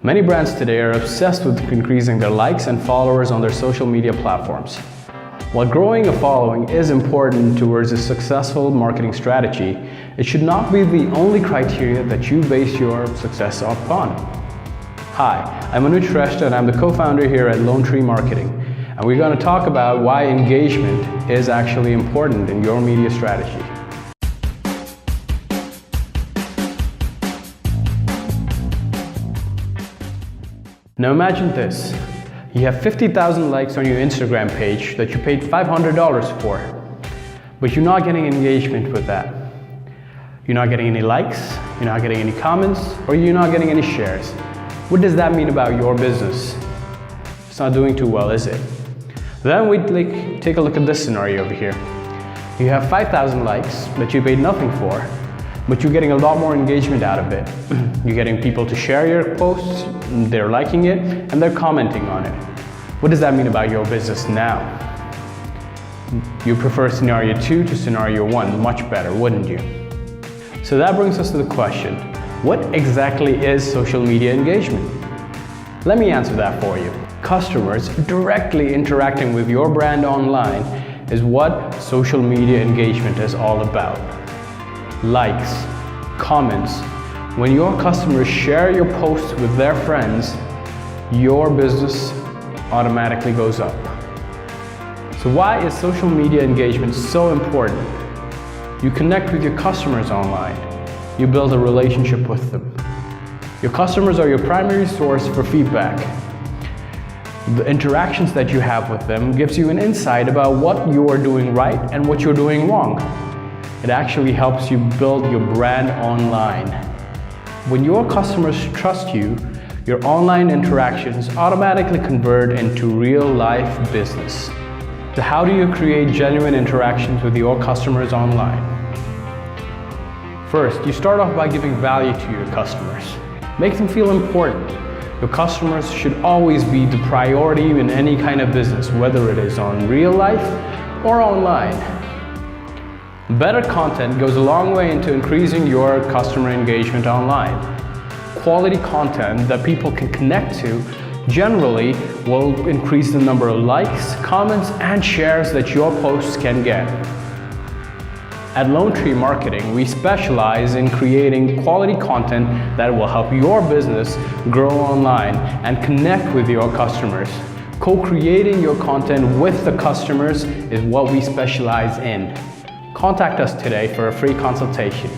Many brands today are obsessed with increasing their likes and followers on their social media platforms. While growing a following is important towards a successful marketing strategy, it should not be the only criteria that you base your success upon. Hi, I'm Anuj Shrestha and I'm the co-founder here at Lone Tree Marketing, and we're going to talk about why engagement is actually important in your media strategy. Now imagine this. You have 50,000 likes on your Instagram page that you paid $500 for, but you're not getting engagement with that. You're not getting any likes, you're not getting any comments, or you're not getting any shares. What does that mean about your business? It's not doing too well, is it? Then we take a look at this scenario over here. You have 5,000 likes that you paid nothing for, but you're getting a lot more engagement out of it. You're getting people to share your posts, they're liking it, and they're commenting on it. What does that mean about your business now? You prefer scenario 2 to scenario 1 much better, wouldn't you? So that brings us to the question, what exactly is social media engagement? Let me answer that for you. Customers directly interacting with your brand online is what social media engagement is all about. Likes, comments. When your customers share your posts with their friends, your business automatically goes up. So why is social media engagement so important? You connect with your customers online. You build a relationship with them. Your customers are your primary source for feedback. The interactions that you have with them gives you an insight about what you are doing right and what you're doing wrong. It actually helps you build your brand online. When your customers trust you, your online interactions automatically convert into real-life business. So how do you create genuine interactions with your customers online? First, you start off by giving value to your customers. Make them feel important. Your customers should always be the priority in any kind of business, whether it is on real life or online. Better content goes a long way into increasing your customer engagement online. Quality content that people can connect to generally will increase the number of likes, comments, and shares that your posts can get. At Lone Tree Marketing, we specialize in creating quality content that will help your business grow online and connect with your customers. Co-creating your content with the customers is what we specialize in. Contact us today for a free consultation.